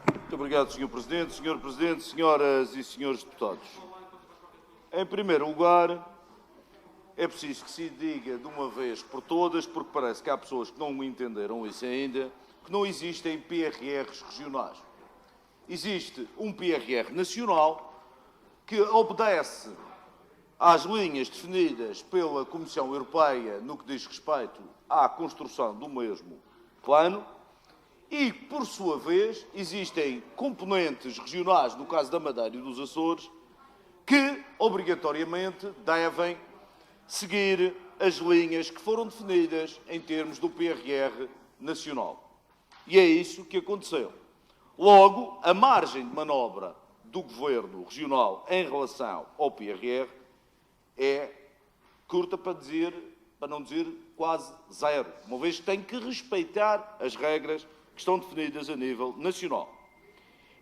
Muito obrigado, Sr. Presidente. Sr. Presidente, senhoras e senhores deputados. Em primeiro lugar, é preciso que se diga de uma vez por todas, porque parece que há pessoas que não entenderam isso ainda, que não existem PRRs regionais. Existe um PRR nacional que obedece às linhas definidas pela Comissão Europeia no que diz respeito à construção do mesmo plano e, por sua vez, existem componentes regionais, no caso da Madeira e dos Açores, que, obrigatoriamente, devem seguir as linhas que foram definidas em termos do PRR nacional. E é isso que aconteceu. Logo, a margem de manobra do Governo Regional em relação ao PRR é curta para não dizer quase zero, uma vez que tem que respeitar as regras que estão definidas a nível nacional.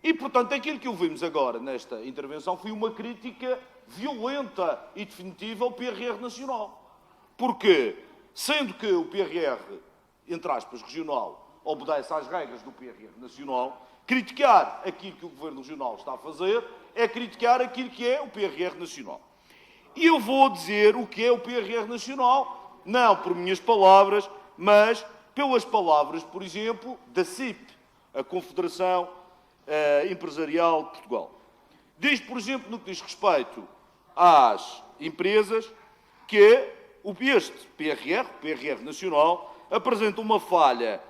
E, portanto, aquilo que ouvimos agora nesta intervenção foi uma crítica violenta e definitiva ao PRR nacional. Porque, sendo que o PRR, entre aspas, regional, obedece às regras do PRR nacional, criticar aquilo que o Governo Regional está a fazer é criticar aquilo que é o PRR nacional. E eu vou dizer o que é o PRR nacional, não por minhas palavras, mas pelas palavras, por exemplo, da CIP, a Confederação Empresarial de Portugal. Diz, por exemplo, no que diz respeito às empresas, que este PRR nacional, apresenta uma falha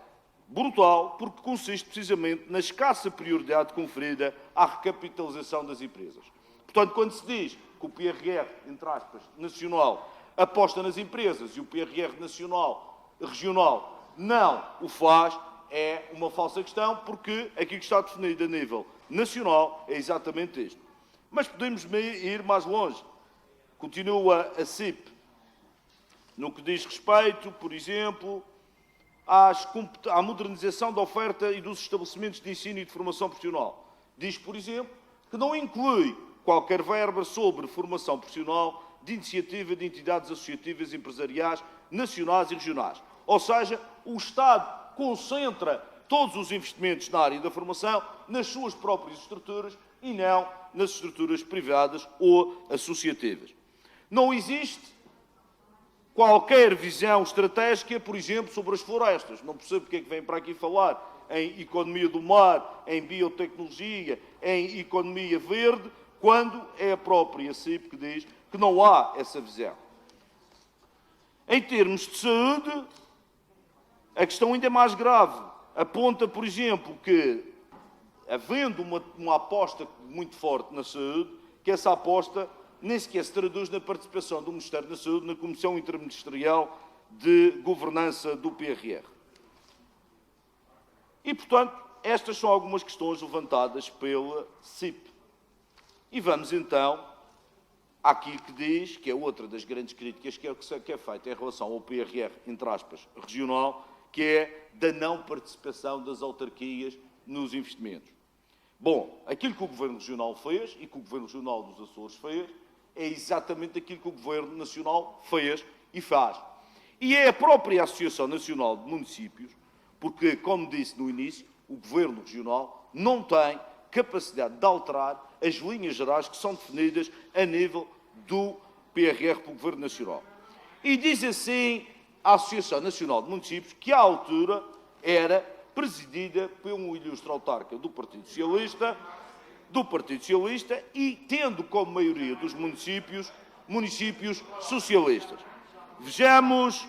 brutal, porque consiste precisamente na escassa prioridade conferida à recapitalização das empresas. Portanto, quando se diz que o PRR, entre aspas, nacional, aposta nas empresas e o PRR regional não o faz, é uma falsa questão, porque aquilo que está definido a nível nacional é exatamente isto. Mas podemos ir mais longe. Continua a CIP, no que diz respeito, por exemplo, à modernização da oferta e dos estabelecimentos de ensino e de formação profissional. Diz, por exemplo, que não inclui qualquer verba sobre formação profissional de iniciativa de entidades associativas empresariais nacionais e regionais. Ou seja, o Estado concentra todos os investimentos na área da formação nas suas próprias estruturas e não nas estruturas privadas ou associativas. Não existe qualquer visão estratégica, por exemplo, sobre as florestas. Não percebo porque é que vêm para aqui falar em economia do mar, em biotecnologia, em economia verde, quando é a própria CIP que diz que não há essa visão. Em termos de saúde, a questão ainda é mais grave. Aponta, por exemplo, que, havendo uma aposta muito forte na saúde, que essa aposta nem sequer se traduz na participação do Ministério da Saúde na Comissão Interministerial de Governança do PRR. E, portanto, estas são algumas questões levantadas pela CIP. E vamos, então, àquilo que diz, que é outra das grandes críticas que é feita em relação ao PRR, entre aspas, regional, que é da não participação das autarquias nos investimentos. Bom, aquilo que o Governo Regional fez e que o Governo Regional dos Açores fez é exatamente aquilo que o Governo Nacional fez e faz. E é a própria Associação Nacional de Municípios, porque, como disse no início, o Governo Regional não tem capacidade de alterar as linhas gerais que são definidas a nível do PRR pelo Governo Nacional. E diz assim a Associação Nacional de Municípios que, à altura, era presidida por um ilustre autarca do Partido Socialista e tendo como maioria dos municípios socialistas. Vejamos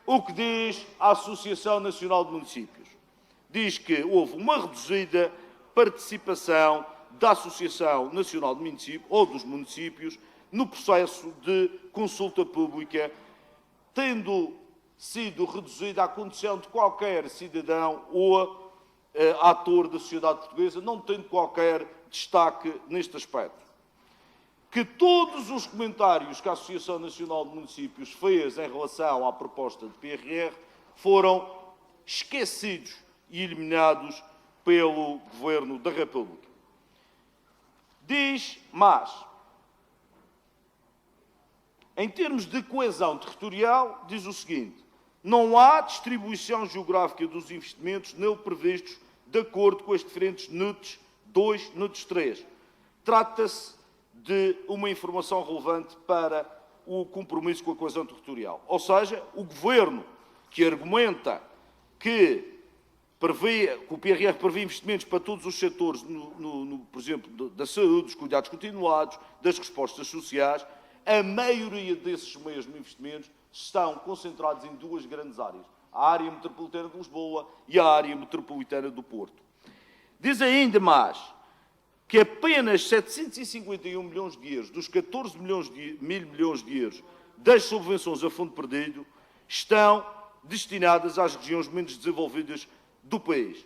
o que diz a Associação Nacional de Municípios. Diz que houve uma reduzida participação da Associação Nacional de Municípios ou dos municípios no processo de consulta pública, tendo sido reduzida a condição de qualquer cidadão ou ator da sociedade portuguesa, não tendo qualquer destaque neste aspecto. Que todos os comentários que a Associação Nacional de Municípios fez em relação à proposta de PRR foram esquecidos e eliminados pelo Governo da República. Diz mais, em termos de coesão territorial, diz o seguinte: não há distribuição geográfica dos investimentos nele previstos de acordo com as diferentes NUTS 2, NUTS 3. Trata-se de uma informação relevante para o compromisso com a coesão territorial. Ou seja, o Governo que argumenta que o PRR prevê investimentos para todos os setores, por exemplo, da saúde, dos cuidados continuados, das respostas sociais, a maioria desses mesmos investimentos estão concentrados em duas grandes áreas, a área metropolitana de Lisboa e a área metropolitana do Porto. Diz ainda mais que apenas 751 milhões de euros dos 14 mil milhões de euros das subvenções a fundo perdido estão destinadas às regiões menos desenvolvidas do país.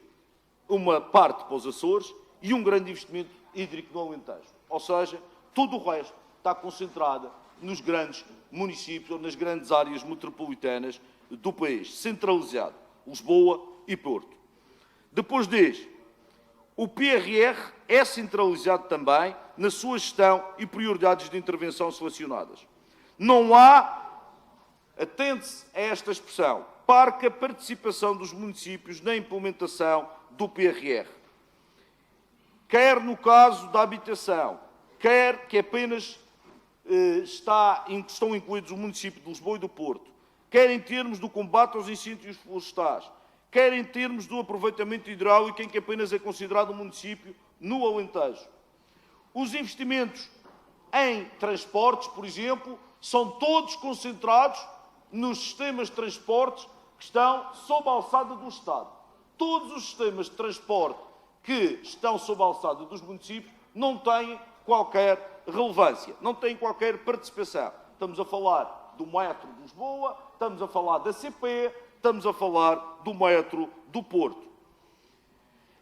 Uma parte para os Açores e um grande investimento hídrico no Alentejo. Ou seja, todo o resto está concentrado nos grandes municípios ou nas grandes áreas metropolitanas do país, centralizado, Lisboa e Porto. Depois diz, o PRR é centralizado também na sua gestão e prioridades de intervenção selecionadas. Não há, atente-se a esta expressão, parca participação dos municípios na implementação do PRR. Quer no caso da habitação, quer que apenas estão incluídos o município de Lisboa e do Porto, quer em termos do combate aos incêndios florestais, quer em termos do aproveitamento hidráulico, em que apenas é considerado um município no Alentejo. Os investimentos em transportes, por exemplo, são todos concentrados nos sistemas de transportes que estão sob a alçada do Estado. Todos os sistemas de transporte que estão sob a alçada dos municípios não têm qualquer relevância, não têm qualquer participação. Estamos a falar do metro de Lisboa, estamos a falar da CP, estamos a falar do metro do Porto.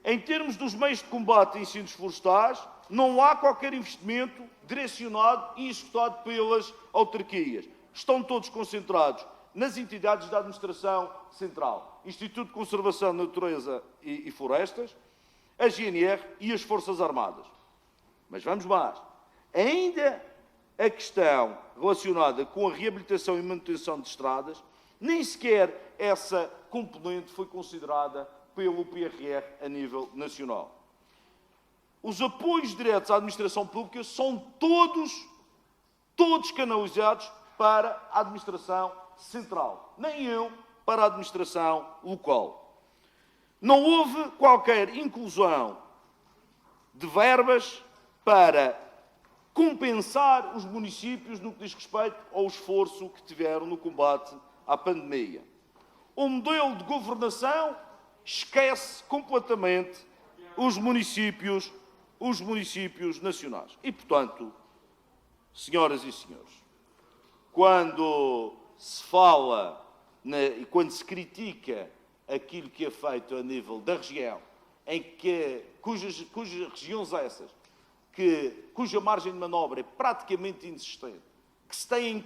Em termos dos meios de combate a incêndios florestais, não há qualquer investimento direcionado e executado pelas autarquias. Estão todos concentrados nas entidades da administração central, Instituto de Conservação da Natureza e Florestas, a GNR e as Forças Armadas. Mas vamos mais. Ainda a questão relacionada com a reabilitação e manutenção de estradas, nem sequer essa componente foi considerada pelo PRR a nível nacional. Os apoios diretos à administração pública são todos canalizados para a administração central, nem para a administração local. Não houve qualquer inclusão de verbas para compensar os municípios no que diz respeito ao esforço que tiveram no combate à pandemia. O modelo de governação esquece completamente os municípios nacionais. E, portanto, senhoras e senhores, quando se fala e quando se critica aquilo que é feito a nível da região, cujas regiões essas, cuja margem de manobra é praticamente inexistente, que se têm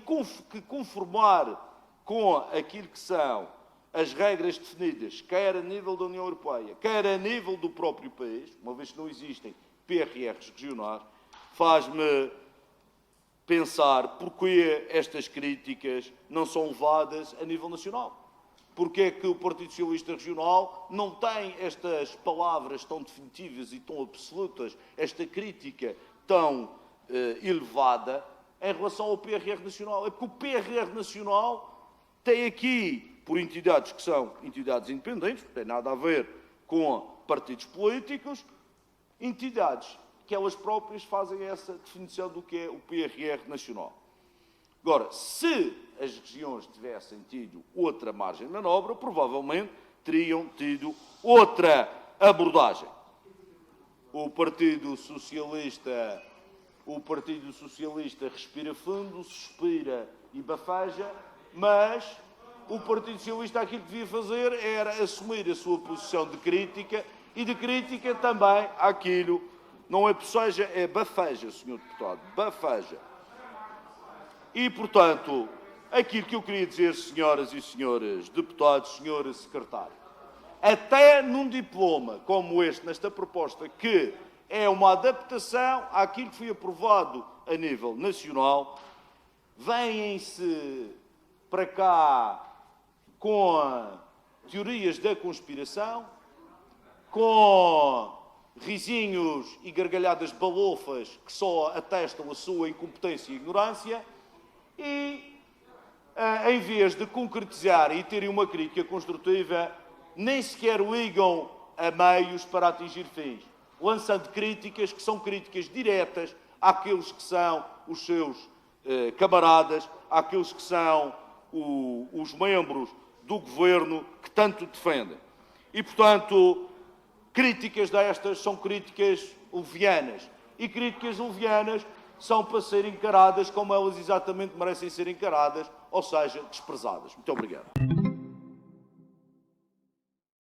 que conformar com aquilo que são as regras definidas, quer a nível da União Europeia, quer a nível do próprio país, uma vez que não existem PRRs regionais, faz-me pensar porque estas críticas não são levadas a nível nacional. Porque é que o Partido Socialista Regional não tem estas palavras tão definitivas e tão absolutas, esta crítica tão elevada em relação ao PRR Nacional? É porque o PRR Nacional tem aqui, por entidades que são entidades independentes, não tem nada a ver com partidos políticos, entidades que elas próprias fazem essa definição do que é o PRR Nacional. Agora, se as regiões tivessem tido outra margem de manobra, provavelmente teriam tido outra abordagem. O Partido Socialista respira fundo, suspira e bafeja, mas o Partido Socialista aquilo que devia fazer era assumir a sua posição de crítica e de crítica também àquilo, não é boceja, é bafeja, Sr. Deputado, bafeja. E, portanto, aquilo que eu queria dizer, senhoras e senhores deputados, senhor secretário, até num diploma como este, nesta proposta, que é uma adaptação àquilo que foi aprovado a nível nacional, vêm-se para cá com teorias da conspiração, com risinhos e gargalhadas balofas que só atestam a sua incompetência e ignorância e, em vez de concretizar e terem uma crítica construtiva, nem sequer ligam a meios para atingir fins, lançando críticas que são críticas diretas àqueles que são os seus camaradas, àqueles que são os membros do governo que tanto defendem. E, portanto, críticas destas são críticas levianas. E críticas levianas são para serem encaradas como elas exatamente merecem ser encaradas, ou seja, desprezadas. Muito obrigado.